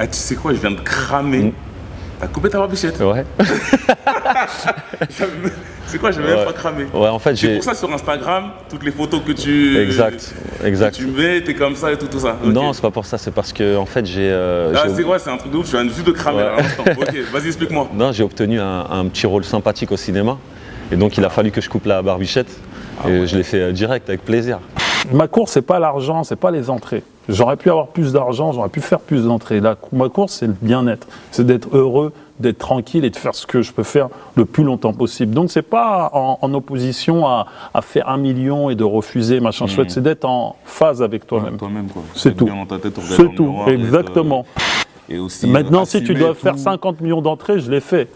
Ah, tu sais quoi, je viens de cramer. T'as coupé ta barbichette? Ouais. C'est quoi, j'avais même pas cramé. Ouais, en fait, c'est pour ça sur Instagram, toutes les photos que tu. Exact. Que tu mets, t'es comme ça et tout ça. Okay. Non, c'est pas pour ça, c'est parce que en fait j'ai. C'est quoi, c'est un truc de ouf, je viens juste de cramer là à l'instant. Ok, vas-y, explique-moi. Non, j'ai obtenu un petit rôle sympathique au cinéma. Et donc il a fallu que je coupe la barbichette. Et je l'ai fait direct, avec plaisir. Ma course, c'est pas l'argent, c'est pas les entrées. J'aurais pu avoir plus d'argent, j'aurais pu faire plus d'entrées. Ma course, c'est le bien-être. C'est d'être heureux, d'être tranquille et de faire ce que je peux faire le plus longtemps possible. Donc, c'est pas en opposition à faire 1 million et de refuser, machin chouette. C'est d'être en phase avec toi-même. Toi-même, quoi. C'est tout. Bien dans ta tête, c'est tout, exactement. Et aussi, maintenant, si tu dois faire 50 millions d'entrées, je l'ai fait.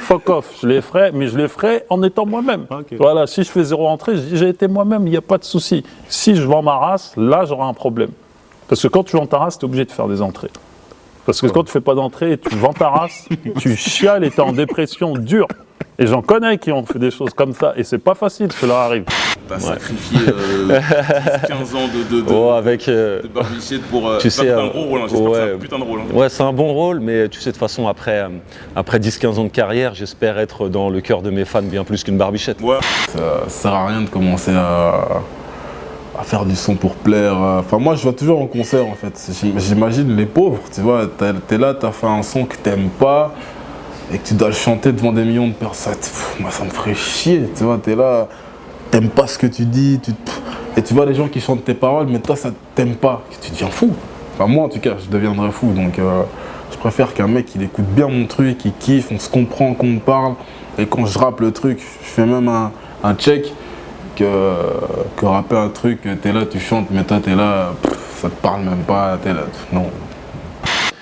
Fuck off, je les ferai, mais je les ferai en étant moi-même. Okay. Voilà, si je fais 0 entrée, je dis j'ai été moi-même, il n'y a pas de souci. Si je vends ma race, là, j'aurai un problème. Parce que quand tu vends ta race, tu es obligé de faire des entrées. Parce que quand tu fais pas d'entrée et tu vends ta race, tu chiales et tu es en dépression dure. Et j'en connais qui ont fait des choses comme ça, et c'est pas facile, cela arrive. T'as sacrifié 15 ans de barbichette pour tu sais, un gros rôle, hein. J'espère que c'est un putain de rôle. Hein. Ouais, c'est un bon rôle, mais tu sais, de toute façon, après 10-15 ans de carrière, j'espère être dans le cœur de mes fans bien plus qu'une barbichette. Ouais. Ça sert à rien de commencer à faire du son pour plaire. Enfin, moi, je vois toujours en concert, en fait. J'imagine les pauvres, tu vois, t'es là, t'as fait un son que t'aimes pas, et que tu dois le chanter devant des millions de personnes. Moi, ça me ferait chier, tu vois, t'es là, t'aimes pas ce que tu dis, et tu vois les gens qui chantent tes paroles, mais toi, ça t'aime pas, tu deviens fou. Enfin, moi, en tout cas, je deviendrais fou, donc je préfère qu'un mec, il écoute bien mon truc, il kiffe, on se comprend, qu'on me parle, et quand je rappe le truc, je fais même un check, que rapper un truc, t'es là, tu chantes, mais toi, t'es là, ça te parle même pas, t'es là, non.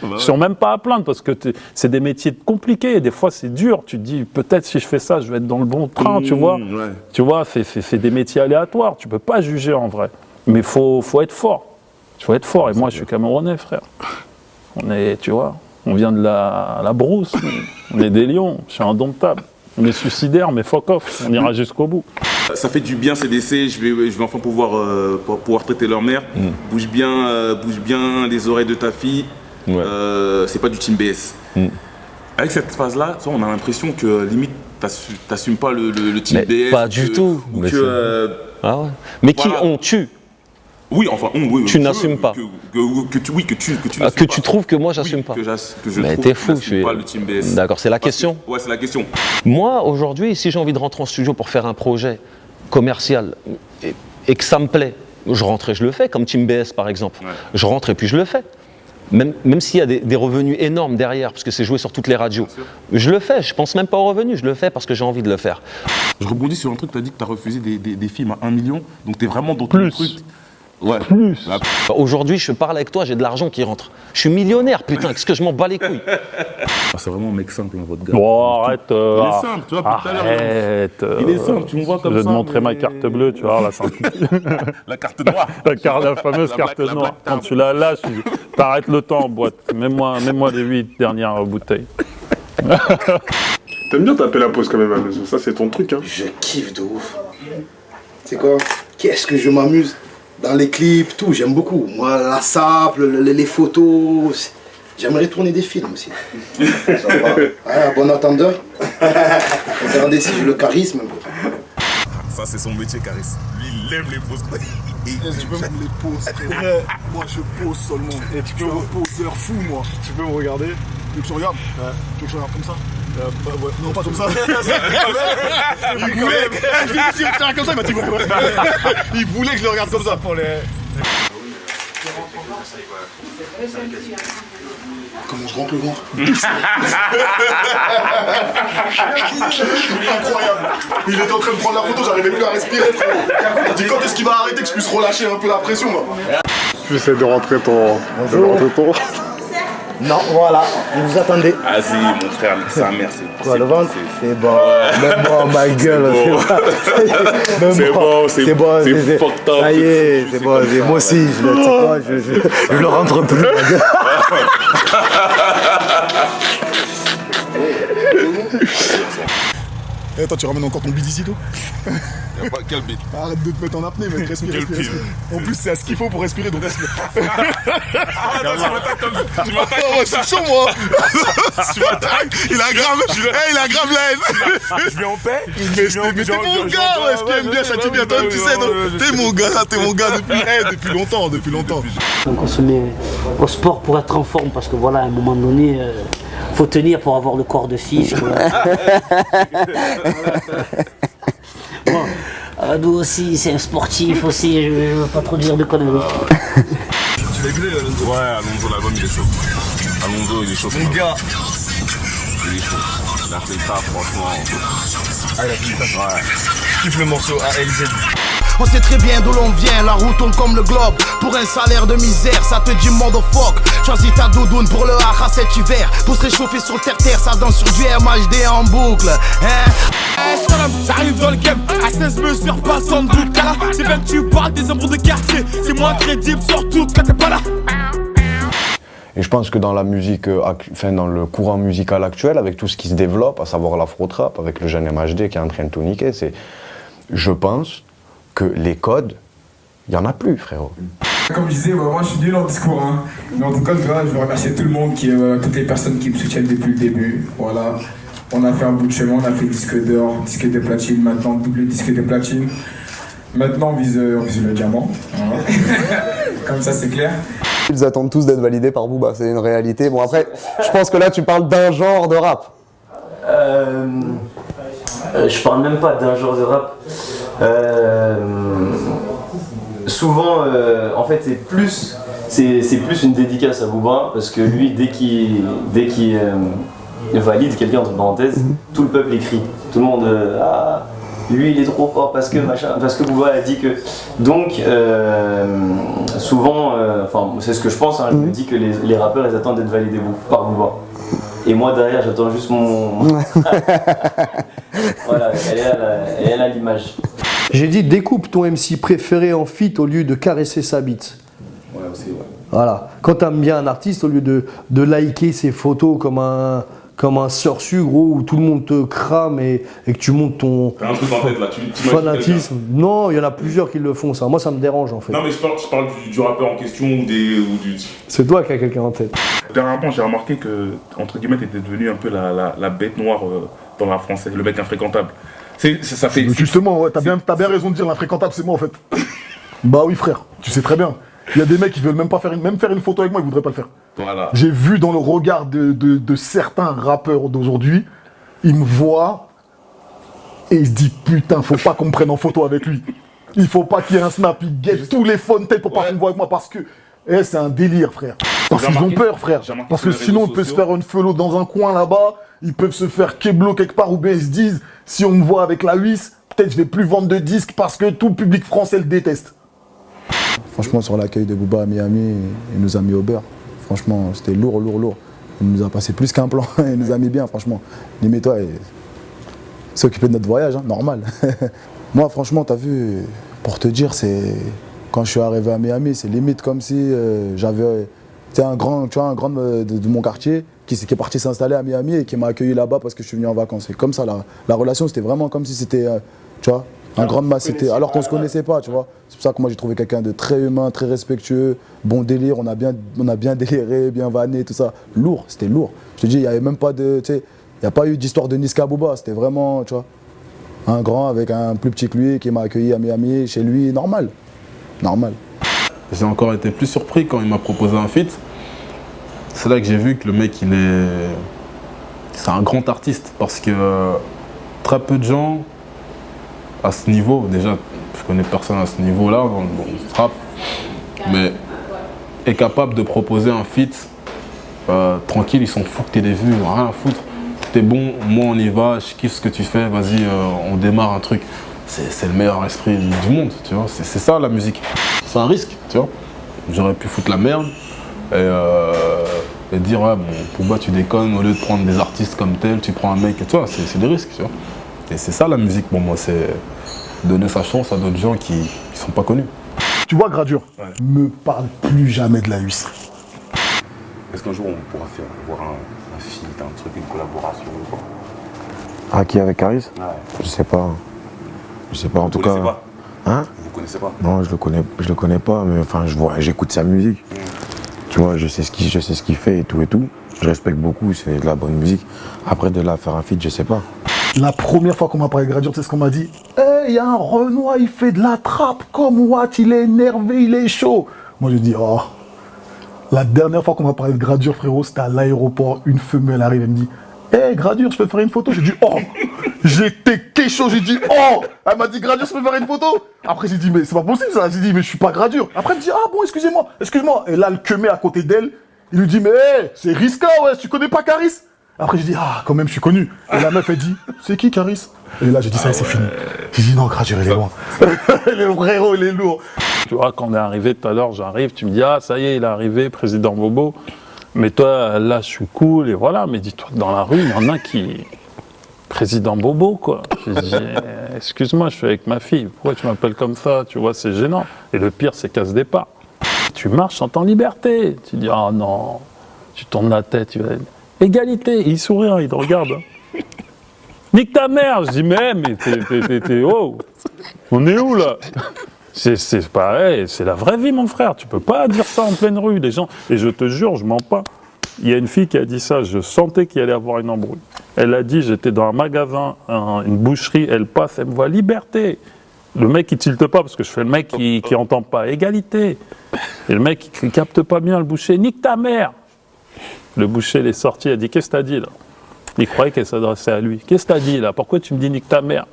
Ils sont même pas à plaindre parce que c'est des métiers compliqués. Des fois, c'est dur. Tu te dis, peut-être si je fais ça, je vais être dans le bon train, tu vois. Ouais. Tu vois, fais des métiers aléatoires. Tu peux pas juger en vrai. Mais il faut être fort. Il faut être fort. Et moi, je suis camerounais, frère. On est, tu vois, on vient de la brousse. On est des lions. Je suis indomptable. On est suicidaire, mais fuck off. On ira jusqu'au bout. Ça fait du bien ces décès, je vais enfin pouvoir traiter leur mère. Bouge bien les oreilles de ta fille. Ouais. C'est pas du team BS. Avec cette phase-là, on a l'impression que limite t'assumes pas le team mais BS. Pas du tout. Mais ah ouais. Mais voilà. Qui on tue. Oui, enfin, tu n'assumes pas. Que tu que tu trouves que moi j'assume pas. Que je mais trouve t'es fou, je suis pas le team BS. D'accord, c'est la question. Ouais, c'est la question. Moi, aujourd'hui, si j'ai envie de rentrer en studio pour faire un projet commercial et que ça me plaît, je rentre et je le fais, comme Team BS par exemple. Ouais. Je rentre et puis je le fais. Même s'il y a des revenus énormes derrière, parce que c'est joué sur toutes les radios, je le fais, je pense même pas aux revenus, je le fais parce que j'ai envie de le faire. Je rebondis sur un truc, tu as dit que tu as refusé des films à 1 million, donc tu es vraiment dans ton truc. Ouais. Plus. Aujourd'hui, je parle avec toi, j'ai de l'argent qui rentre. Je suis millionnaire, putain, qu'est-ce que je m'en bats les couilles. C'est vraiment un mec simple, hein, votre gars. Oh, arrête. Il est simple, tu vois, tout à l'heure. Arrête. Il est simple, tu me vois comme ça. Je vais te montrer ma carte bleue, tu vois, la La carte noire. La fameuse carte noire. Quand tu la lâches, t'arrêtes le temps en boîte. Mets-moi les 8 dernières bouteilles. T'aimes bien taper la pause quand même à la maison, ça c'est ton truc, hein. Je kiffe de ouf. Tu sais quoi? Qu'est-ce que je m'amuse dans les clips, tout, j'aime beaucoup. Moi, la sape, les photos, j'aimerais tourner des films aussi. Ça va. Ah, bon entendeur. Regardez si j'ai le charisme. Ça, c'est son métier, Caris. Lui, il aime les pauses. Tu peux me les poses, frère. Moi, je pose seulement. Et tu peux me poseur fou, moi. Tu peux me regarder. Tu veux que je regarde? Ouais. Tu veux que je regarde comme ça? Ouais. Non, pas comme ça. Il voulait que je regarde comme ça, il m'a dit ouais. Il voulait que je le regarde comme ça pour les... Comment je rentre le ventre? Incroyable. Il était en train de prendre la photo, j'arrivais plus à respirer. Il dit quand est-ce qu'il va arrêter que je puisse relâcher un peu la pression, moi? J'essaie de rentrer ton... Non, voilà, vous attendez. Ah si, mon frère, sa mère, Quoi, le ventre? C'est bon. Même moi, ma gueule, c'est bon. C'est bon, c'est fucked up. Ça y est, c'est bon. Moi aussi, je le rentre plus, ma gueule. Eh, toi, tu ramènes encore ton beat ici, tout? Y'a pas quel beat. Arrête de te mettre en apnée, mec. Respire, respire. En plus, c'est à ce qu'il faut pour respirer, donc respire. Tu m'attaques. Oh, c'est chaud, moi. Il a grave la haine. Je vais en paix. Mais t'es mon gars, ouais, ce qui aime bien châtie bien. Toi, tu sais, t'es mon gars depuis longtemps. Donc on se met au sport pour être en forme parce que voilà, à un moment donné, faut tenir pour avoir le corps de fils. Bon, nous aussi, c'est un sportif aussi, je veux pas trop dire de conneries. Tu l'as écouté, Alonso? Ouais, Alonso, l'album il est chaud. Alonso, il est chaud. Mon gars. Il est chaud. Il a fait ça, franchement. Ah, il a fait ça. Ouais. Je kiffe le morceau ALZ. On sait très bien d'où l'on vient, la roue tourne comme le globe. Pour un salaire de misère, ça te dit motherfuck. Choisis ta doudoune pour le hara cet hiver. Pour se réchauffer sur le terre-terre, ça danse sur du MHD en boucle, hein. J'arrive dans le game, à 16 mesures, pas sans doute. Là, c'est bien que tu parles des ombres de quartier. C'est moins crédible, surtout quand t'es pas là. Et je pense que dans la musique, dans le courant musical actuel, avec tout ce qui se développe, à savoir l'afro-trap, avec le jeune MHD qui est en train de tout niquer, je pense que les codes, il n'y en a plus, frérot. Comme je disais, moi je suis nul en discours, hein. Mais en tout cas, je veux remercier tout le monde, toutes les personnes qui me soutiennent depuis le début. Voilà. On a fait un bout de chemin, on a fait disque d'or, disque de platine, maintenant double disque de platine. Maintenant on vise le diamant. Voilà. Comme ça c'est clair. Ils attendent tous d'être validés par Booba, c'est une réalité. Bon après, je pense que là tu parles d'un genre de rap. Je parle même pas d'un genre de rap. Souvent, en fait, c'est plus une dédicace à Booba parce que lui, dès qu'il valide quelqu'un entre parenthèses, tout le peuple écrit. Tout le monde, lui, il est trop fort parce que machin, parce que Booba a dit que. Donc, souvent, c'est ce que je pense. Hein, je me dis que les rappeurs, ils attendent d'être validés par Booba. Et moi derrière, j'attends juste mon. Voilà, elle est là l'image. J'ai dit découpe ton MC préféré en feat au lieu de caresser sa bite. Ouais, aussi, ouais. Voilà. Quand t'aimes bien un artiste, au lieu de liker ses photos comme un sursu, gros, où tout le monde te crame et que tu montes ton T'as un truc en tête là, tu fanatisme. Non, il y en a plusieurs qui le font, ça. Moi, ça me dérange en fait. Non, mais je parle du rappeur en question ou du. C'est toi qui as quelqu'un en tête. Dernièrement, j'ai remarqué que, entre guillemets, t'étais devenu un peu la bête noire dans la française, le mec infréquentable. Ça fait. Justement, ouais, t'as bien raison de dire l'infréquentable, c'est moi en fait. Bah oui, frère, tu sais très bien. Il y a des mecs qui veulent même pas faire une photo avec moi, ils voudraient pas le faire. Voilà. J'ai vu dans le regard de certains rappeurs d'aujourd'hui, ils me voient et ils se disent putain, faut pas qu'on me prenne en photo avec lui. Il faut pas qu'il y ait un snap, ils guettent tous les phone tape pour pas qu'on me voit avec moi parce que c'est un délire, frère. Parce qu'ils ont peur, frère. Parce que sinon, on peut se faire une fellow dans un coin là-bas, ils peuvent se faire keblo quelque part ou bien ils se disent si on me voit avec la huisse, peut-être je vais plus vendre de disques parce que tout le public français le déteste. Franchement, sur l'accueil de Booba à Miami, il nous a mis au beurre. Franchement, c'était lourd. Il nous a passé plus qu'un plan, il nous a mis bien, franchement. Limite-toi, il s'est occupé de notre voyage, hein, normal. Moi, franchement, t'as vu, pour te dire, c'est quand je suis arrivé à Miami, c'est limite comme si j'avais un grand de mon quartier qui est parti s'installer à Miami et qui m'a accueilli là-bas parce que je suis venu en vacances. Et comme ça, la relation, c'était vraiment comme si c'était, tu vois, un grand masse, alors qu'on se connaissait pas, tu vois. C'est pour ça que moi j'ai trouvé quelqu'un de très humain, très respectueux, bon délire, on a bien déliré, bien vanné, tout ça. Lourd, c'était lourd. Je te dis, il n'y avait même pas de, tu sais, il n'y a pas eu d'histoire de Niska Booba, c'était vraiment, tu vois, un grand avec un plus petit que lui qui m'a accueilli à Miami, chez lui, normal. J'ai encore été plus surpris quand il m'a proposé un feat. C'est là que j'ai vu que le mec, c'est un grand artiste parce que très peu de gens à ce niveau, déjà je connais personne à ce niveau-là dans le rap, mais est capable de proposer un feat tranquille, ils s'en foutent que t'aies des vues, rien à foutre. T'es bon, moi on y va, je kiffe ce que tu fais, vas-y, on démarre un truc. C'est le meilleur esprit du monde, tu vois, c'est ça la musique. C'est un risque, tu vois. J'aurais pu foutre la merde et dire ouais bon, pourquoi tu déconnes, au lieu de prendre des artistes comme tel, tu prends un mec et toi, c'est des risques, tu vois. Et c'est ça la musique pour moi, c'est donner sa chance à d'autres gens qui sont pas connus. Tu vois, Gradure, me parle plus jamais de la huisse. Est-ce qu'un jour on pourra voir un feat, un truc, une collaboration ou quoi? Ah, qui avec Caris? Ouais. Je sais pas. Je sais pas, en tout cas. Vous connaissez pas? Hein? Vous connaissez pas? Non, je le connais pas, mais enfin, j'écoute sa musique. Tu vois, je sais ce qu'il fait et tout. Je respecte beaucoup, c'est de la bonne musique. Après, de là à faire un feat, je sais pas. La première fois qu'on m'a parlé de Gradure, tu sais ce qu'on m'a dit? Il y a un Renoir, il fait de la trappe comme Watt, il est énervé, il est chaud. Moi, je dis, oh. La dernière fois qu'on m'a parlé de Gradure, frérot, c'était à l'aéroport. Une femelle arrive, elle me dit, Gradure, je peux te faire une photo? J'ai dit, oh. J'étais chaud, j'ai dit, oh. Elle m'a dit, Gradure, je peux faire une photo? Après, j'ai dit, mais c'est pas possible ça. J'ai dit, mais je suis pas Gradure. Après, elle me dit, ah bon, excuse-moi. Et là, le queumé à côté d'elle, il lui dit, mais c'est Riska, ouais, tu connais pas Caris? Après, j'ai dit, ah, quand même, je suis connu. Et la meuf, elle dit, c'est qui, Caris? Et là, j'ai dit, ça y est, c'est fini. J'ai dit, non, Gradure, il est loin. Le frérot, il est lourd. Tu vois, quand on est arrivé tout à l'heure, j'arrive, tu me dis, ah, ça y est, il est arrivé, président Bobo. Mais toi, là, je suis cool, et voilà. Mais dis-toi que dans la rue, il y en a qui... Président Bobo, quoi. Je dis, excuse-moi, je suis avec ma fille. Pourquoi tu m'appelles comme ça? Tu vois, c'est gênant. Et le pire, c'est qu'à ce départ, tu marches en temps liberté. Tu dis, ah non, tu tournes la tête, tu vas... Égalité, il sourit, il te regarde. Nique ta mère. Je dis, mais t'es oh, on est où là? C'est pareil, c'est la vraie vie, mon frère. Tu peux pas dire ça en pleine rue, les gens. Et je te jure, je mens pas. Il y a une fille qui a dit ça, je sentais qu'il allait avoir une embrouille. Elle a dit, j'étais dans un magasin, une boucherie, elle passe, elle me voit, liberté. Le mec, il tilte pas, parce que je fais le mec qui entend pas, égalité. Et le mec, il capte pas bien, le boucher, nique ta mère. Le boucher, il est sorti, il a dit, qu'est-ce que t'as dit là? Il croyait qu'elle s'adressait à lui. Qu'est-ce que t'as dit là? Pourquoi tu me dis nique ta mère?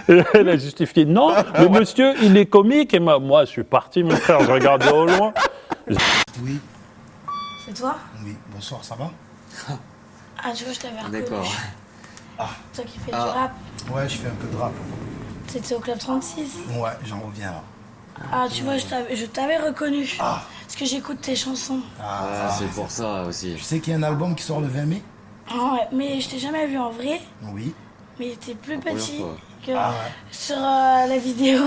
Et elle a justifié, non, le monsieur, il est comique, et moi, je suis parti, mon frère, je regardais au loin. Oui. C'est toi? Oui, bonsoir, ça va? Ah, tu vois, je t'avais reconnu. D'accord. Toi qui fais du rap. Ouais, je fais un peu de rap. C'était au Club 36. Ouais, j'en reviens là. Ah, tu vois, je t'avais reconnu. Parce que j'écoute tes chansons. C'est pour ça aussi. Tu sais qu'il y a un album qui sort le 20 mai? Ouais, mais je t'ai jamais vu en vrai. Oui. Mais t'es plus petit que Ah ouais. sur la vidéo.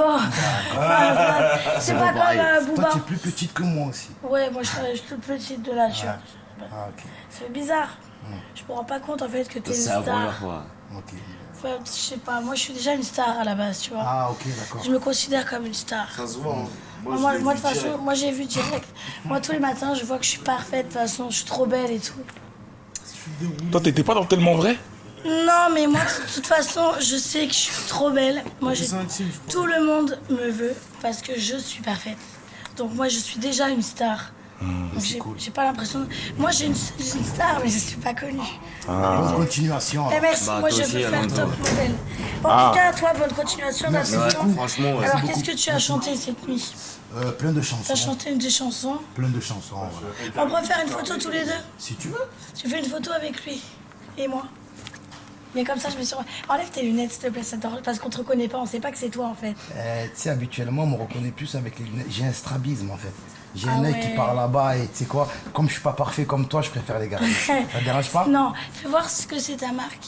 C'est pas comme Booba. Toi, tu es plus petite que moi aussi. Ouais, moi je suis toute petite de nature. Ah, ok. C'est bizarre. Je me rends pas compte en fait que t'es une star. C'est la première fois. Ok. Ouais, je sais pas, moi je suis déjà une star à la base, tu vois. Ah, ok, d'accord. Je me considère comme une star. Ça se voit. Moi, de toute façon, moi j'ai vu direct. Moi tous les matins, je vois que je suis parfaite, de toute façon, je suis trop belle et tout. Toi, t'étais pas dans Tellement Vrai? Non, mais moi, de toute façon, je sais que je suis trop belle. Moi, tout le monde me veut parce que je suis parfaite. Donc moi, je suis déjà une star. Donc, j'ai pas l'impression... Moi, j'ai une star, mais je suis pas connue. Bonne continuation. Eh, merci, moi, je veux faire top modèle. En tout cas, toi, bonne continuation dans cette séance. Franchement, ouais. Alors, qu'est-ce que tu as chanté cette nuit? Plein de chansons. Tu as chanté des chansons? Plein de chansons, voilà. On pourrait faire une photo tous les deux? Si tu veux. Tu fais une photo avec lui et moi. Mais comme ça, je me suis... Enlève tes lunettes, s'il te plaît, ça t'enlève, parce qu'on te reconnaît pas, on sait pas que c'est toi, en fait. Tu sais, habituellement, on me reconnaît plus avec les lunettes. J'ai un strabisme, en fait. J'ai Ah un œil ouais. qui part là-bas et tu sais quoi, comme je suis pas parfait comme toi, je préfère les garder. Ça te dérange pas? Non, fais voir ce que c'est ta marque.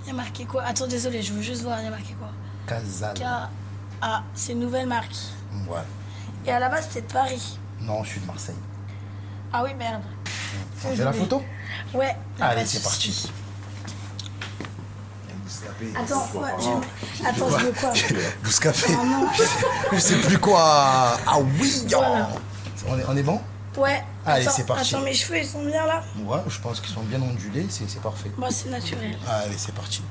Il y a marqué quoi? Attends, désolé, je veux juste voir, il y a marqué quoi? Casal. Ah, c'est une nouvelle marque. Ouais. Et à la base, c'était de Paris. Non, je suis de Marseille. Ah oui, merde. On fait la photo? Ouais. Allez, c'est parti. Attends, attends, je veux quoi? Bouscapé. Oh non. Je sais plus quoi. Ah oui. Voilà. On est bon? Ouais. Allez, Attends, c'est parti. Attends, mes cheveux, ils sont bien là? Ouais, je pense qu'ils sont bien ondulés, c'est parfait. Moi, c'est naturel. Allez, c'est parti.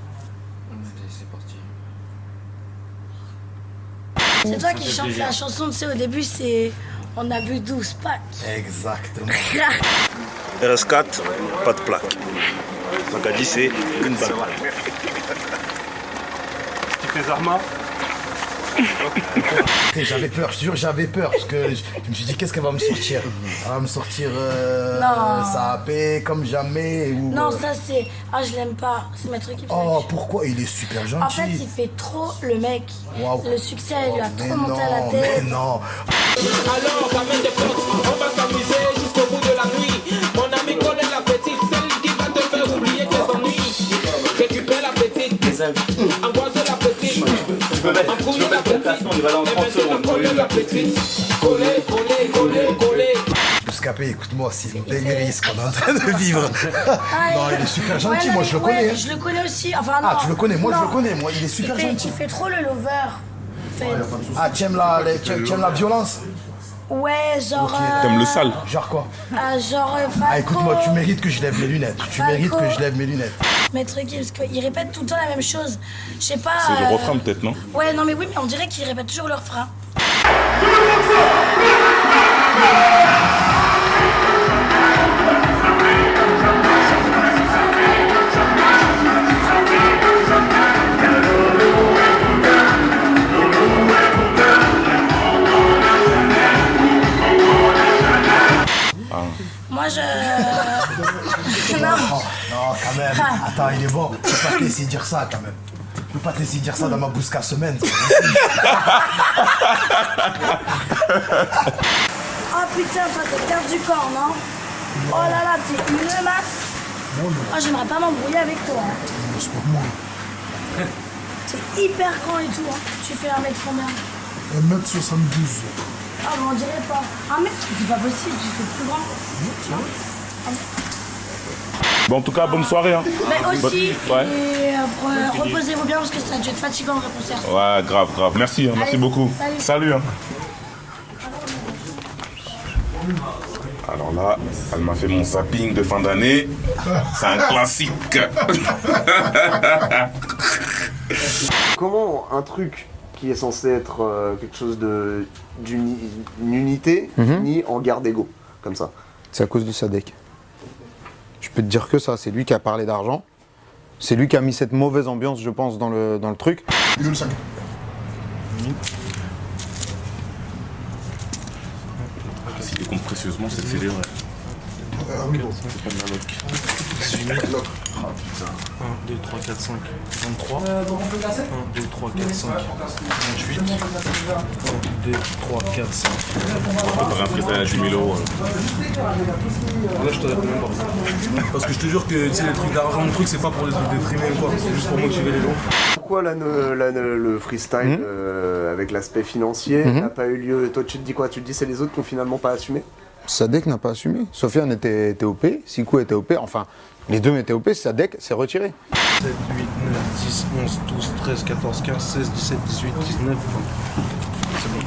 C'est toi qui chantes la chanson, tu sais, au début, c'est... On a bu 12 packs. Exactement. RS4, pas de plaque. Macadi, c'est une balle. Tu fais Zarma? J'avais peur, je te jure, j'avais peur parce que je me suis dit qu'est-ce qu'elle va me sortir? Elle va me sortir Non. ça a paix comme jamais ou, Non, ça c'est... Ah, je l'aime pas. C'est ma truc qui me fait. Oh, pourquoi? Il est super gentil. En fait, il fait trop le mec. Waouh. Le succès, il lui a Mais trop monté à la non, tête. mais non. Alors, ramène des potes, on va s'amuser jusqu'au bout de la nuit. Mon ami connaît la petite, celle qui va te faire oublier tes ennuis. Récupère la petite, angoisse la petite, encouille la petite, et maintenant coller la petite. Coller, coller, coller, coller. Bouscapé, écoute-moi, c'est une dinguerie ce qu'on est en train de vivre. Non, il est super gentil, moi je le connais. Ouais, je le connais aussi. Enfin, non. Ah, tu le connais, moi Non. je le connais, moi il est super gentil. Il fait trop le lover. Ah, tu aimes la violence? Ouais, genre. T'aimes le sale? Genre quoi? Genre. Ah, écoute-moi, tu mérites que je lève mes lunettes. Tu mérites que je lève mes lunettes. Maître Gims, parce qu'il répète tout le temps la même chose. Je sais pas. C'est le refrain peut-être, non? Ouais, non, mais oui, mais on dirait qu'il répète toujours le refrain. Moi, je. Non, quand même. Attends, il est bon. Je peux pas te laisser dire ça, quand même. Je peux pas te laisser dire ça dans ma bousca semaine. Oh putain, toi, t'es perdu du corps, non? Oh là là, t'es une masse. Oh, j'aimerais pas m'embrouiller avec toi. C'est pas moi. T'es hyper grand et tout. Hein. Tu fais 1m combien? 1m72. Ah, bon, on dirait pas. 1 mètre, c'est pas possible, tu fais plus grand. Bon, en tout cas, bonne soirée. Hein. Mais aussi, Ouais. et reposez-vous bien parce que ça a dû être fatigant le concert. Ouais, grave. Merci, hein, merci Allez, beaucoup. salut. Salut. Hein. Alors là, elle m'a fait mon zapping de fin d'année. C'est un classique. Comment un truc qui est censé être quelque chose d'une unité finit en guerre d'ego, comme ça? C'est à cause du Sadek. Je peux te dire que ça, c'est lui qui a parlé d'argent. C'est lui qui a mis cette mauvaise ambiance, je pense, dans le truc. Il est le sac. S'il décompte précieusement, c'est vrai. Oui, bon. C'est pas de la loc. 18 l'autre. 1, 2, 3, 4, 5, 23. 1, 2, 3, 4, 5, 28. 1, 2, 3, 4, 5. T'aurais un freestyle à 10 000 €. Là, je te réponds même pas. Parce que je te jure que tu sais, les trucs d'argent, le truc, c'est pas pour les trucs déprimés ou quoi. C'est juste pour motiver les gens. Pourquoi le freestyle avec l'aspect financier n'a pas eu lieu? Toi, tu te dis quoi? Tu te dis c'est les autres qui ont finalement pas assumé? Sadek n'a pas assumé. Sofiane était OP, Sikou était OP, enfin, les deux étaient OP, Sadek s'est retiré. 7, 8, 9, 10, 11, 12, 13, 14, 15, 16, 17, 18, 19, 20. C'est bon.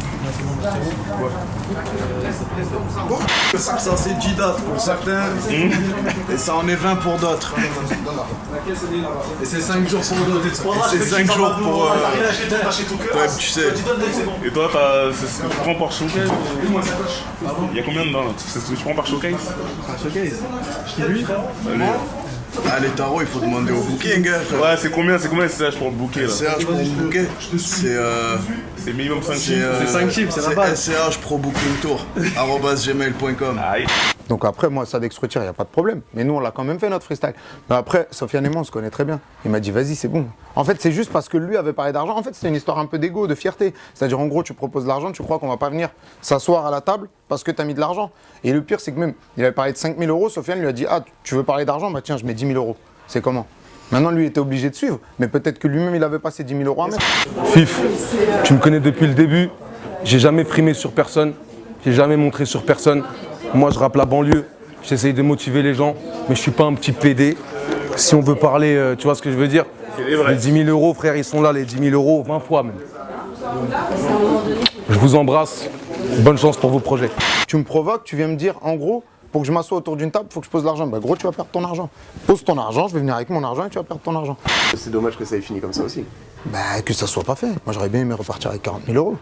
Ça c'est 10 dates pour certains et ça en est 20 pour d'autres. Et c'est 5 jours pour d'autres. Et c'est 5 jours pour... Ouais, tu sais. Et toi, c'est ce que tu prends par showcase? Il y a combien dedans là? C'est ce que tu prends par showcase? Showcase? Lui? Ah, les tarots, il faut demander au booking. Hein, ouais, c'est combien SCH pour le booker là? SCH pour le booker, c'est minimum 5 chiffres. C'est 5 chiffres, c'est la base. SCH Pro Booking Tour, @gmail.com. Donc après, moi, Sadek se retire, il n'y a pas de problème. Mais nous, on l'a quand même fait, notre freestyle. Mais après, Sofiane et moi, on se connaît très bien. Il m'a dit, vas-y, c'est bon. En fait, c'est juste parce que lui avait parlé d'argent. En fait, c'était une histoire un peu d'égo, de fierté. C'est-à-dire, en gros, tu proposes de l'argent, tu crois qu'on va pas venir s'asseoir à la table parce que tu as mis de l'argent. Et le pire, c'est que même, il avait parlé de 5 000 €. Sofiane lui a dit, ah, tu veux parler d'argent? Bah tiens, je mets 10 000 €. C'est comment? Maintenant, lui, il était obligé de suivre. Mais peut-être que lui-même, il avait pas ces 10 000 € à mettre. Fif, tu me connais depuis le début. J'ai jamais primé sur personne. J'ai jamais montré sur personne. Moi, je rappe la banlieue. J'essaye de motiver les gens, mais je suis pas un petit PD. Si on veut parler, tu vois ce que je veux dire? Les 10 000 €, frère, ils sont là, les 10 000 €, 20 fois même. Je vous embrasse. Bonne chance pour vos projets. Tu me provoques, tu viens me dire, en gros, pour que je m'assoie autour d'une table, il faut que je pose de l'argent. Bah gros, tu vas perdre ton argent. Pose ton argent, je vais venir avec mon argent et tu vas perdre ton argent. C'est dommage que ça ait fini comme ça aussi. Bah que ça soit pas fait. Moi, j'aurais bien aimé repartir avec 40 000 €.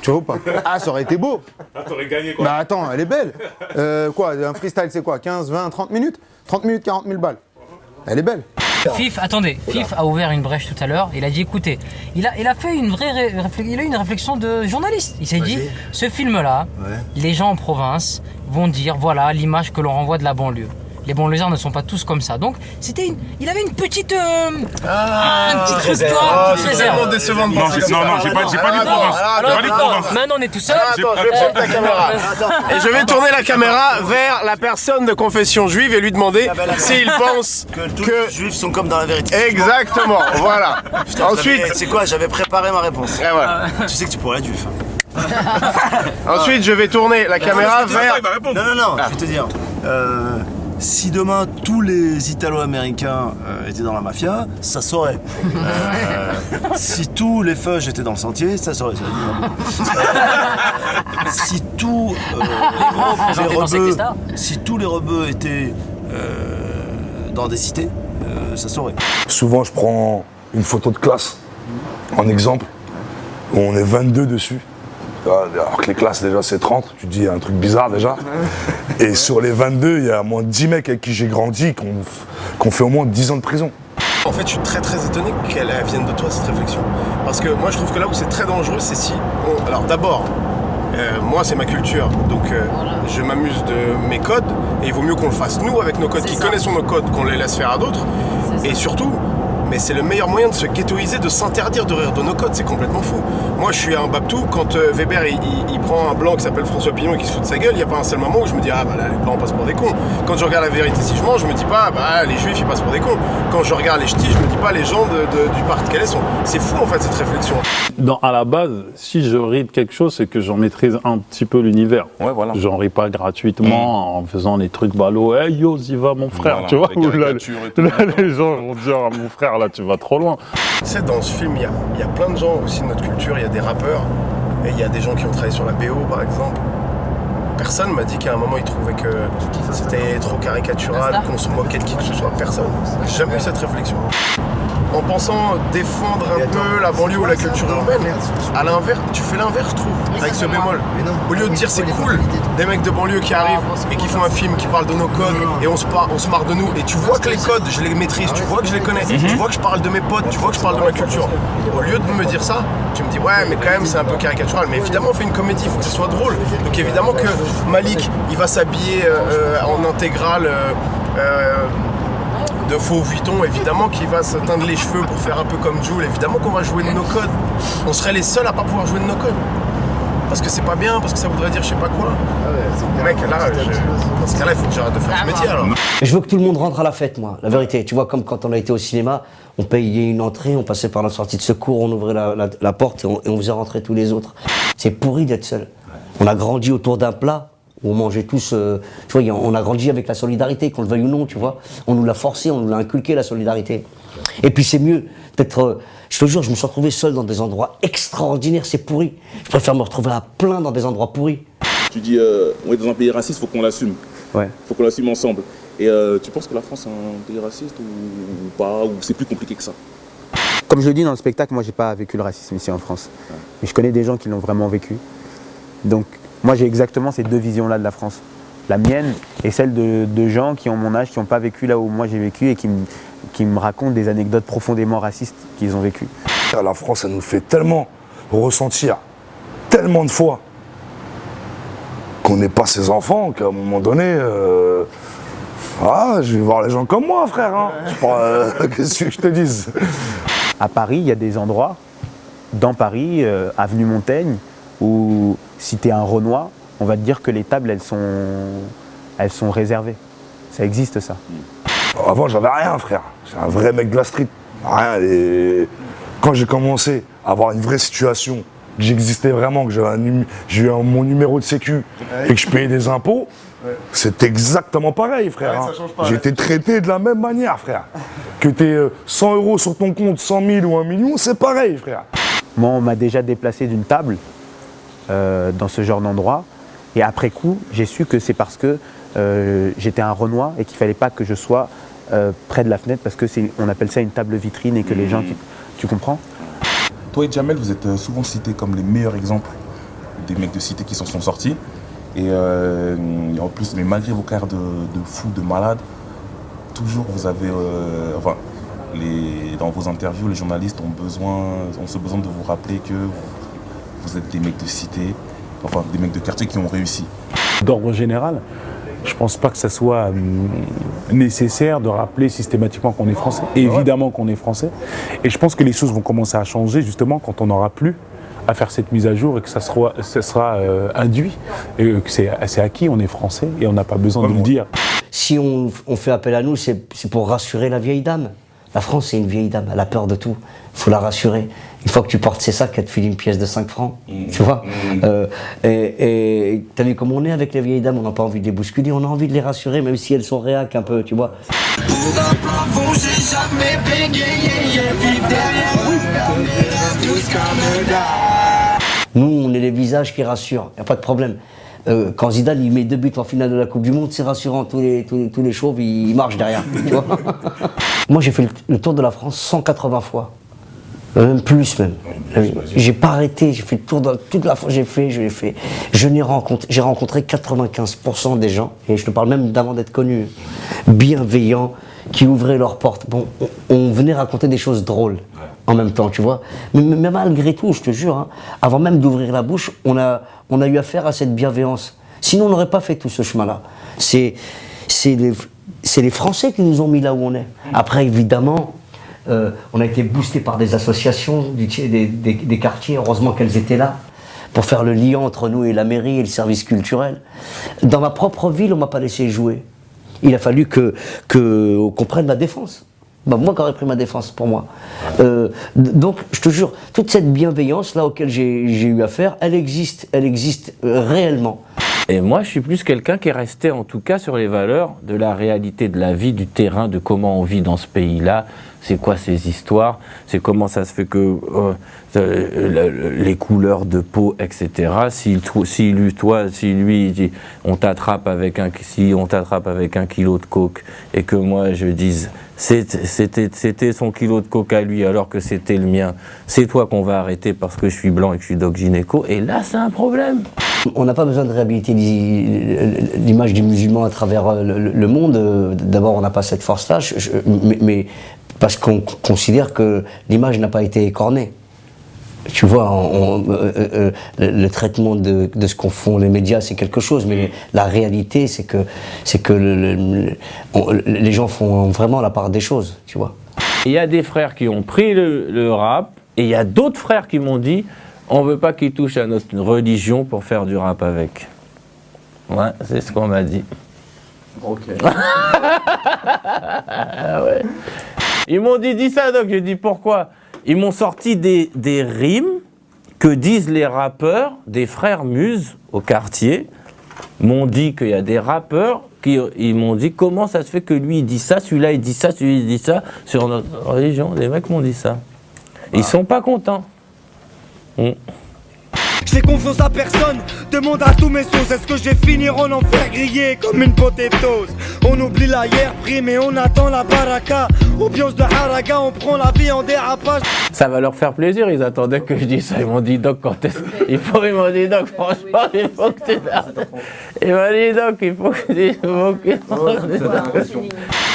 Tu vois ou pas? Ah, ça aurait été beau. Ah, t'aurais gagné quoi. Bah attends, elle est belle. Quoi, un freestyle c'est quoi? 15, 20, 30 minutes? 30 minutes, 40 000 balles. Elle est belle. Fif, attendez, Fif a ouvert une brèche tout à l'heure. Il a dit écoutez, il a fait une vraie il a eu une réflexion de journaliste. Il s'est dit ce film-là, les gens en province vont dire voilà l'image que l'on renvoie de la banlieue. Les banlieusards ne sont pas tous comme ça. Donc il avait une petite un petit truc quoi, petite réserve. Non, j'ai pas dit province. Maintenant on est tout seul. Attends, je vais prendre ta caméra. Et je vais tourner la caméra vers la personne de confession juive et lui demander s'il pense que tous les juifs sont comme dans la vérité. Exactement, voilà. Putain, ensuite, c'est quoi? J'avais préparé ma réponse. Et voilà. Tu sais que tu pourrais être juif. Ensuite, je vais tourner la caméra vers... Non, je vais te dire. Si demain tous les Italo-Américains étaient dans la mafia, ça saurait. Si tous les fudge étaient dans le sentier, ça saurait. Si tous les rebeux étaient dans des cités, ça saurait. Souvent, je prends une photo de classe en exemple, où on est 22 dessus. Alors que les classes déjà c'est 30, tu te dis il y a un truc bizarre déjà. Et sur les 22, il y a moins de 10 mecs avec qui j'ai grandi, qu'on fait au moins 10 ans de prison. En fait, je suis très étonné qu'elle vienne de toi, cette réflexion. Parce que moi, je trouve que là où c'est très dangereux, c'est si... Alors d'abord, moi, c'est ma culture, donc je m'amuse de mes codes, et il vaut mieux qu'on le fasse nous, avec nos codes, qui connaissons nos codes, qu'on les laisse faire à d'autres. Et surtout, mais c'est le meilleur moyen de se ghettoiser, de s'interdire de rire de nos codes, c'est complètement fou. Moi, je suis un Babtou, quand Weber, il prend un blanc qui s'appelle François Pignon et qui se fout de sa gueule, il n'y a pas un seul moment où je me dis, ah bah là, les blancs passent pour des cons. Quand je regarde La Vérité si je mens, je me dis pas, bah les juifs, ils passent pour des cons. Quand je regarde les ch'tis, je me dis pas, les gens du Pas-de-Calais sont... C'est fou, en fait, cette réflexion. À la base, si je ris de quelque chose, c'est que j'en maîtrise un petit peu l'univers. Ouais, voilà. J'en ris pas gratuitement en faisant des trucs ballots. Hey yo, y va mon frère, Voilà, tu vois. les Où là, caricatures et tout. là, les gens vont dire à mon frère, là, tu vas trop loin. Tu sais, dans ce film, il y a plein de gens aussi de notre culture, il y a des rappeurs, et il y a des gens qui ont travaillé sur la BO, par exemple. Personne m'a dit qu'à un moment, il trouvait que c'était trop caricatural, qu'on se moquait de qui que ce soit. Personne. J'ai jamais eu cette réflexion. En pensant défendre un peu la banlieue ou la culture urbaine, à l'inverse, tu fais l'inverse, je trouve, avec ce bémol. Au lieu de dire c'est cool, des mecs de banlieue qui arrivent et qui font un film qui parle de nos codes et on se marre de nous, et tu vois que les codes, je les maîtrise, tu vois que je les connais, tu vois que je parle de mes potes, tu vois que je parle de ma culture. Au lieu de me dire ça, tu me dis ouais, mais quand même c'est un peu caricatural. Mais évidemment, on fait une comédie, il faut que ce soit drôle. Donc évidemment que Malik, il va s'habiller en intégrale de faux Vuitton, évidemment qu'il va se teindre les cheveux pour faire un peu comme Jul, évidemment qu'on va jouer de nos codes. On serait les seuls à pas pouvoir jouer de nos codes. Parce que c'est pas bien, parce que ça voudrait dire je sais pas quoi. Mec, là, dans ce cas-là, il faut que j'arrête de faire ce métier alors. Je veux que tout le monde rentre à la fête, moi, la vérité. Tu vois, comme quand on a été au cinéma, on payait une entrée, on passait par la sortie de secours, on ouvrait la porte et on faisait rentrer tous les autres. C'est pourri d'être seul. On a grandi autour d'un plat, où on mangeait tous, tu vois, on a grandi avec la solidarité, qu'on le veuille ou non, tu vois. On nous l'a forcé, on nous l'a inculqué, la solidarité. Et puis c'est mieux, peut-être, je te jure, je me suis retrouvé seul dans des endroits extraordinaires, c'est pourri. Je préfère me retrouver à plein dans des endroits pourris. Tu dis, on est dans un pays raciste, faut qu'on l'assume. Ouais. Faut qu'on l'assume ensemble. Et tu penses que la France est un pays raciste ou pas, ou c'est plus compliqué que ça? Comme je le dis dans le spectacle, moi j'ai pas vécu le racisme ici en France. Ouais. Mais je connais des gens qui l'ont vraiment vécu. Donc moi j'ai exactement ces deux visions-là de la France. La mienne et celle de gens qui ont mon âge, qui n'ont pas vécu là où moi j'ai vécu et qui me racontent des anecdotes profondément racistes qu'ils ont vécues. La France, elle nous fait tellement ressentir, tellement de fois, qu'on n'est pas ses enfants, qu'à un moment donné, je vais voir les gens comme moi, frère. Hein. Qu'est-ce que je te dise? À Paris, il y a des endroits, dans Paris, avenue Montaigne, où si tu es un Renoir, on va te dire que les tables, elles sont réservées. Ça existe, ça. Avant, j'avais rien, frère. J'étais un vrai mec de la street. Rien. Et quand j'ai commencé à avoir une vraie situation, que j'existais vraiment, que j'ai eu mon numéro de sécu et que je payais des impôts, c'est exactement pareil, frère. Hein. J'ai été traité de la même manière, frère. Que tu aies 100 € sur ton compte, 100 000 ou 1 million, c'est pareil, frère. Moi, on m'a déjà déplacé d'une table dans ce genre d'endroit. Et après coup, j'ai su que c'est parce que j'étais un Renoir et qu'il ne fallait pas que je sois près de la fenêtre parce qu'on appelle ça une table vitrine et que les gens... Tu comprends? Toi et Jamel, vous êtes souvent cités comme les meilleurs exemples des mecs de cité qui s'en sont sortis. Et en plus, mais malgré vos carrières de fous, de malades, toujours vous avez... dans vos interviews, les journalistes ont ce besoin de vous rappeler que vous êtes des mecs de cité, enfin des mecs de quartier qui ont réussi. D'ordre général, je pense pas que ça soit nécessaire de rappeler systématiquement qu'on est français. Évidemment qu'on est français. Et je pense que les choses vont commencer à changer justement quand on n'aura plus à faire cette mise à jour et que ça sera induit. Et que c'est acquis, on est français et on n'a pas besoin de le dire. Si on fait appel à nous, c'est pour rassurer la vieille dame. La France, c'est une vieille dame, elle a peur de tout. Il faut la rassurer. Une fois que tu portes ses sacs, elle te file une pièce de 5 francs. Tu vois. Et t'as vu comment on est avec les vieilles dames, on n'a pas envie de les bousculer, on a envie de les rassurer, même si elles sont réac un peu, tu vois. Pour un plafond, j'ai jamais bégayé. Vive derrière tout ce qu'on me donne. Nous, on est les visages qui rassurent, y a pas de problème. Quand Zidane il met 2 buts en finale de la Coupe du Monde, c'est rassurant, tous les chauves ils marchent derrière. Tu vois. Moi j'ai fait le tour de la France 180 fois, même plus même. J'ai pas arrêté, j'ai fait le tour de toute la France, j'ai fait. J'ai rencontré 95% des gens, et je te parle même d'avant d'être connu, bienveillants, qui ouvraient leurs portes. Bon, on venait raconter des choses drôles en même temps, tu vois. Mais malgré tout, je te jure, hein, avant même d'ouvrir la bouche, on a eu affaire à cette bienveillance. Sinon, on n'aurait pas fait tout ce chemin-là. C'est les Français qui nous ont mis là où on est. Après, évidemment, on a été boosté par des associations des quartiers, heureusement qu'elles étaient là, pour faire le lien entre nous et la mairie et le service culturel. Dans ma propre ville, on ne m'a pas laissé jouer. Il a fallu qu'on prenne la défense. Bah, moi qui aurais pris ma défense pour moi. Donc, je te jure, toute cette bienveillance là auquel j'ai eu affaire, elle existe réellement. Et moi, je suis plus quelqu'un qui est resté, en tout cas, sur les valeurs de la réalité de la vie, du terrain, de comment on vit dans ce pays-là. C'est quoi ces histoires? C'est comment ça se fait que les couleurs de peau, etc. Si lui, on t'attrape avec un kilo de coke et que moi je dise c'était son kilo de coke à lui alors que c'était le mien, c'est toi qu'on va arrêter parce que je suis blanc et que je suis doc gynéco, et là c'est un problème. On n'a pas besoin de réhabiliter l'image du musulman à travers le monde. D'abord, on n'a pas cette force-là, mais parce qu'on considère que l'image n'a pas été écornée. Tu vois, le traitement de ce qu'en font les médias, c'est quelque chose, mais la réalité, c'est que les gens font vraiment la part des choses, tu vois. Il y a des frères qui ont pris le rap, et il y a d'autres frères qui m'ont dit on veut pas qu'ils touchent à notre religion pour faire du rap avec. Ouais, c'est ce qu'on m'a dit. Ok. Ouais. Ils m'ont dit ça, donc j'ai dit pourquoi? Ils m'ont sorti des rimes que disent les rappeurs, des frères Muses au quartier, m'ont dit qu'il y a des rappeurs ils m'ont dit comment ça se fait que lui il dit ça, celui-là il dit ça, celui-là il dit ça sur notre religion. Les mecs m'ont dit ça. Ils sont pas contents. Je fais confiance à personne, demande à tous mes sauces. Est-ce que je vais finir en enfer grillé comme une potatoes? On oublie la hier prime et on attend la baraka. Ambiance de haraga, on prend la vie en dérapage. Ça va leur faire plaisir, ils attendaient que je dise ça. Ils m'ont dit Doc, quand est-ce ils m'ont dit Doc, franchement, il faut que tu l'arrêtes. Ils m'ont dit Doc, il faut que tu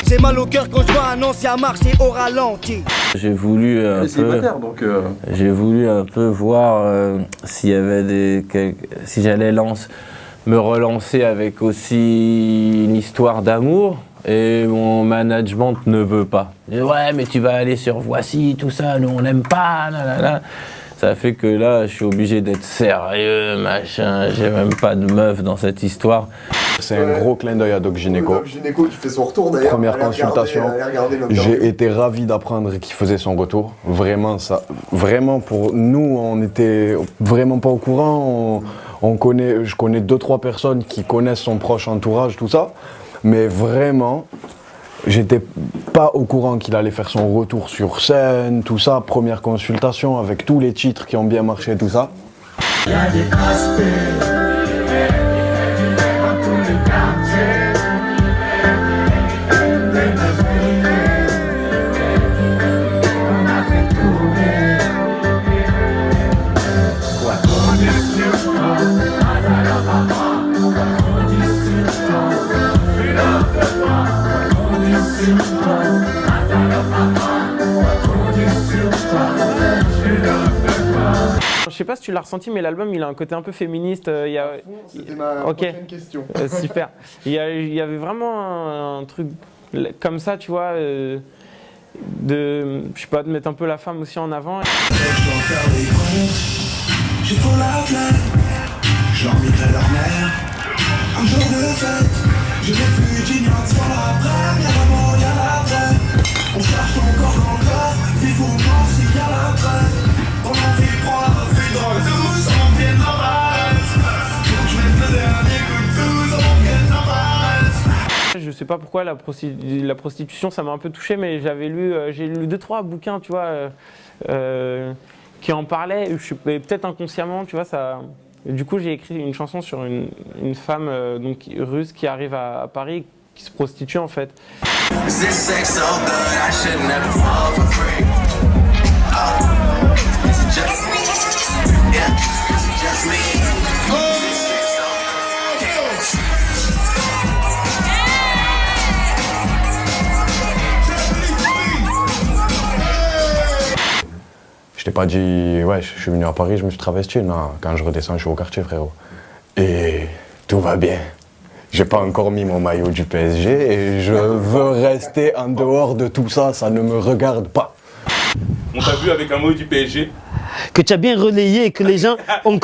J'ai mal au cœur quand je vois un ancien marcher au ralenti. J'ai voulu un peu voir s'il y avait si j'allais me relancer avec aussi une histoire d'amour, et mon management ne veut pas. Je dis, ouais, mais tu vas aller sur Voici, tout ça, nous on n'aime pas, nanana. Ça fait que là, je suis obligé d'être sérieux, machin, j'ai même pas de meuf dans cette histoire. C'est un gros clin d'œil à Doc Gynéco. Doc Gynéco qui fait son retour d'ailleurs. Première consultation. J'ai été ravi d'apprendre qu'il faisait son retour. Vraiment, pour nous, on n'était vraiment pas au courant. Je connais 2-3 personnes qui connaissent son proche entourage, tout ça. Mais vraiment, j'étais pas au courant qu'il allait faire son retour sur scène, tout ça. Première consultation avec tous les titres qui ont bien marché, tout ça. Il y a des aspects. Je sais pas si tu l'as ressenti, mais l'album il a un côté un peu féministe. C'était ma prochaine question. Super. Il y avait vraiment un truc comme ça, tu vois, je sais pas, de mettre un peu la femme aussi en avant. J'ai pour la flemme, j'emmènerai leur mère. Un jour de fête, je refuse, j'ignore sur la première amour, y'a la traîne. On cherche ton corps. sais pas pourquoi la prostitution, ça m'a un peu touché, mais j'ai lu 2-3 bouquins, tu vois, qui en parlaient, peut-être inconsciemment, tu vois, ça. Et du coup, j'ai écrit une chanson sur une femme donc russe qui arrive à Paris, qui se prostitue en fait. Je t'ai pas dit, ouais, je suis venu à Paris, je me suis travesti. Non, quand je redescends, je suis au quartier, frérot. Et tout va bien. J'ai pas encore mis mon maillot du PSG et je veux rester en dehors de tout ça, ça ne me regarde pas. On t'a vu avec un maillot du PSG. Que tu as bien relayé et que les gens ont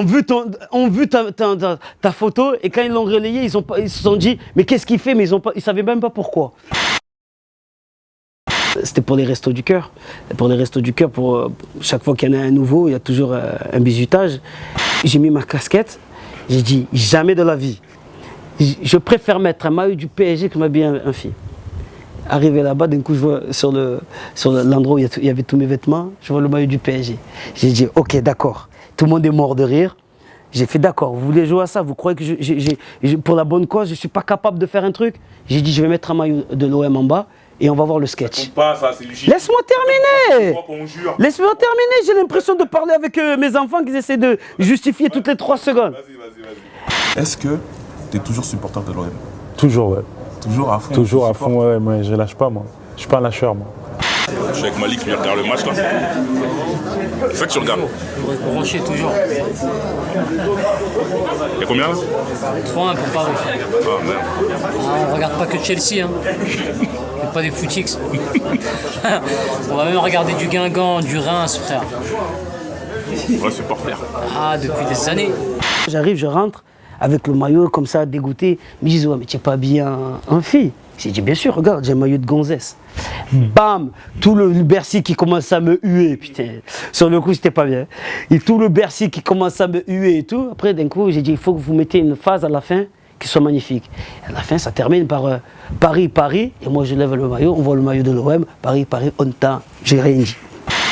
vu ta photo et quand ils l'ont relayé, ils se sont dit mais qu'est-ce qu'il fait, mais ils savaient même pas pourquoi. C'était pour les Restos du Cœur. Pour les Restos du Cœur, pour chaque fois qu'il y en a un nouveau, il y a toujours un bisutage. J'ai mis ma casquette, j'ai dit jamais de la vie. Je préfère mettre un maillot du PSG que m'habiller un fille. Arrivé là-bas, d'un coup, je vois sur l'endroit où il y avait tous mes vêtements, je vois le maillot du PSG. J'ai dit ok, d'accord. Tout le monde est mort de rire. J'ai fait d'accord, vous voulez jouer à ça, vous croyez que pour la bonne cause, je ne suis pas capable de faire un truc? J'ai dit je vais mettre un maillot de l'OM en bas. Et on va voir le sketch. Laisse-moi terminer. Laisse-moi terminer. J'ai l'impression de parler avec mes enfants qui essaient de justifier toutes les 3 secondes. Vas-y. Est-ce que tu es toujours supporter de l'OM? Toujours, ouais. Toujours à fond? Toujours à fond, ouais, moi je lâche pas, moi. Je suis pas un lâcheur, moi. Je suis avec Malik, je regarde le match là. C'est ça que tu regardes? Branché toujours. Il y a combien là? 3-1 pour Paris. Ah merde. On regarde pas que Chelsea, hein. Et pas des footix. On va même regarder du Guingamp, du Reims, frère. Ouais, supporter. Ah, depuis des années. J'arrive, je rentre avec le maillot comme ça, dégoûté. Ils me disent ouais, mais tu n'es pas bien en fille. J'ai dit bien sûr, regarde, j'ai un maillot de gonzesse. Bam, tout le Bercy qui commence à me huer, putain. Sur le coup, c'était pas bien. Et tout le Bercy qui commence à me huer et tout. Après, d'un coup, j'ai dit il faut que vous mettez une phase à la fin qui soit magnifique. Et à la fin, ça termine par Paris, Paris. Et moi, je lève le maillot, on voit le maillot de l'OM. Paris, Paris, on t'a. J'ai rien dit.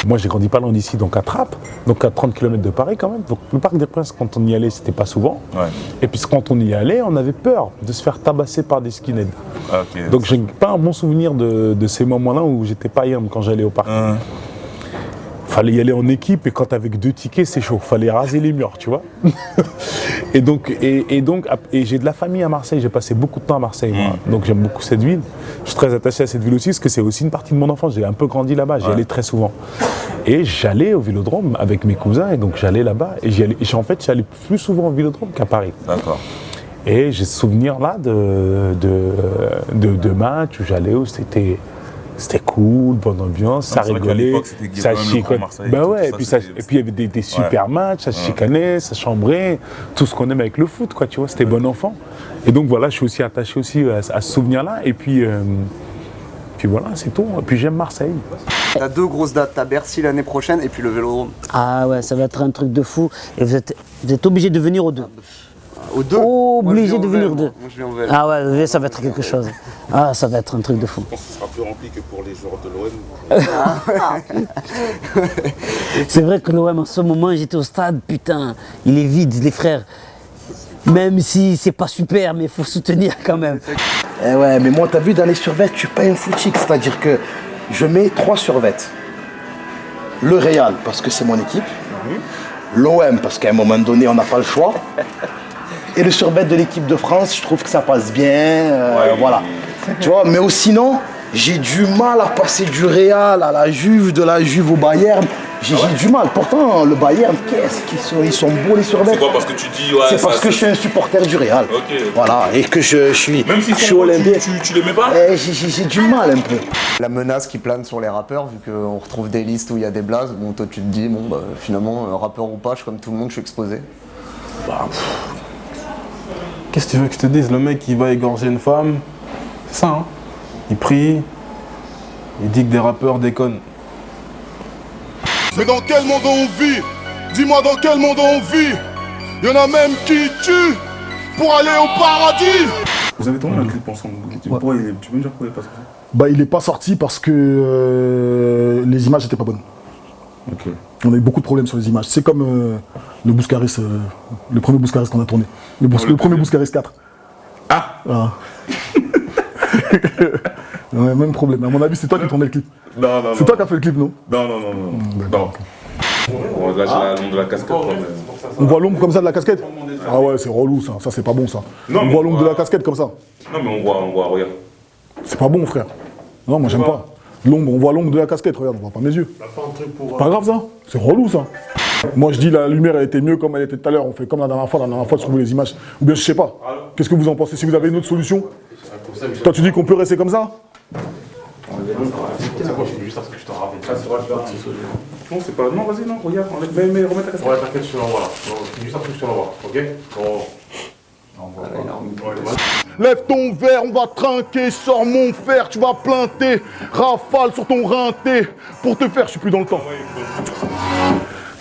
Moi, j'ai grandi pas loin d'ici, donc à Trappes, donc à 30 km de Paris quand même. Donc le Parc des Princes, quand on y allait, c'était pas souvent. Ouais. Et puis quand on y allait, on avait peur de se faire tabasser par des skinheads. Okay, donc j'ai pas un bon souvenir de ces moments-là où j'étais pas yam quand j'allais au parc. Fallait y aller en équipe et quand avec 2 tickets, c'est chaud. Fallait raser les murs, tu vois. et j'ai de la famille à Marseille. J'ai passé beaucoup de temps à Marseille, moi. Donc j'aime beaucoup cette ville. Je suis très attaché à cette ville aussi parce que c'est aussi une partie de mon enfance. J'ai un peu grandi là-bas. J'y allais très souvent. Et j'allais au Vélodrome avec mes cousins et donc j'allais là-bas. Et j'allais plus souvent au Vélodrome qu'à Paris. D'accord. Et j'ai ce souvenir là de matchs où j'allais, où c'était cool, bonne ambiance, ça rigolait, ça chicanait. Bah ouais, et puis il y avait des super matchs, ça se chicanait, ça chambrait, tout ce qu'on aime avec le foot, quoi, tu vois, c'était bon enfant. Et donc voilà, je suis aussi attaché aussi à ce souvenir-là. Et puis voilà, c'est tout. Et puis j'aime Marseille. T'as 2 grosses dates, t'as Bercy l'année prochaine et puis le Vélodrome. Ah ouais, ça va être un truc de fou. Et vous êtes obligé de venir aux 2. Aux 2? Obligé de venir aux 2. Moi je viens au Vélodrome. Ah ouais, le V, ça va être quelque chose. Ah, ça va être un truc de fou. Je pense que ce sera plus rempli que pour les joueurs de l'OM. C'est vrai que l'OM en ce moment, j'étais au stade, putain, il est vide, les frères. Même si c'est pas super, mais il faut soutenir quand même. Eh ouais, mais moi, t'as vu, dans les survêts, je suis pas un footix, c'est-à-dire que je mets 3 survêts. Le Real, parce que c'est mon équipe. L'OM, parce qu'à un moment donné, on n'a pas le choix. Et le survêt de l'équipe de France, je trouve que ça passe bien, voilà. Tu vois, mais sinon, j'ai du mal à passer du Real à la Juve, de la Juve au Bayern. J'ai du mal. Pourtant, le Bayern, qu'est-ce qu'ils sont beaux les survêts. C'est quoi parce que tu dis c'est parce que je suis un supporter du Real. Okay. Voilà, et que je suis. Même si je suis olympien. Tu les mets pas. J'ai du mal un peu. La menace qui plane sur les rappeurs, vu qu'on retrouve des listes où il y a des blazes, bon, toi tu te dis, bon, bah, finalement, rappeur ou pas, je suis comme tout le monde, je suis exposé. Bah, qu'est-ce que tu veux que je te dise? Le mec, il va égorger une femme, c'est ça, hein? Il prie, il dit que des rappeurs déconnent. Mais dans quel monde on vit? Dis-moi dans quel monde on vit? Y'en a même qui tuent pour aller au paradis. Vous avez tourné un clip ensemble? Tu peux me dire pourquoi il est pas sorti? Bah, il est pas sorti parce que les images étaient pas bonnes. Ok. On a eu beaucoup de problèmes sur les images. C'est comme le Bouscaris, le premier Bouscaris qu'on a tourné. Le premier Bouscaris 4. Ah voilà. Ouais, même problème. À mon avis, c'est toi qui tournais le clip. Non, non, c'est toi qui as fait le clip, non? Non. Non. Là, j'ai l'ombre de la casquette. On voit l'ombre comme ça de la casquette? Ah ouais, c'est relou ça. Ça, c'est pas bon ça. Non, on voit l'ombre de la casquette comme ça. Non, mais on voit, regarde. C'est pas bon, frère. Non, moi, j'aime pas. L'ombre, on voit l'ombre de la casquette, regarde, on voit pas mes yeux. Pas grave ça. C'est relou ça. Moi, je dis la lumière, elle était mieux comme elle était tout à l'heure. On fait comme la dernière fois. La dernière fois, je trouve les images. Ou bien, je sais pas. Qu'est-ce que vous en pensez? Si vous avez une autre solution? Toi, tu dis qu'on peut rester comme ça? C'est quoi, je suis juste à ce que je te rappelle. Non, c'est pas. Non, vas-y, non, regarde, mais remets ta casquette. Ouais, t'inquiète, je te l'envoie là. C'est juste après que je te l'envoie, ok? Lève ton verre, on va trinquer, sors mon fer, tu vas planter, rafale sur ton rinté, pour te faire, je suis plus dans le temps.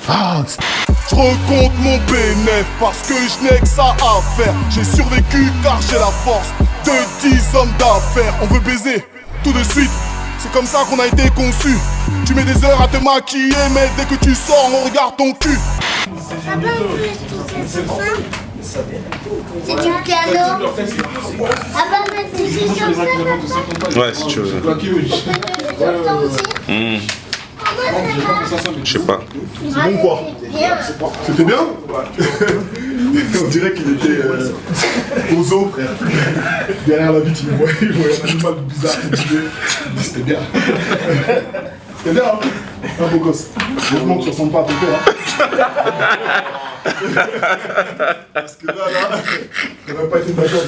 Je recompte mon bénéf parce que je n'ai que ça à faire. J'ai survécu car j'ai la force de 10 hommes d'affaires. On veut baiser tout de suite, c'est comme ça qu'on a été conçus. Tu mets des heures à te maquiller, mais dès que tu sors, on regarde ton cul. C'est du piano. Ouais, si tu veux. Je sais pas. C'est bon quoi? C'était bien? On dirait qu'il était aux eaux, frère. Derrière la vitre, il voyait un animal bizarre. C'était bien. C'était bien, hein? Un beau gosse. Heureusement que tu ressembles pas à ton père. Parce que là, ça n'aurait pas été d'accord.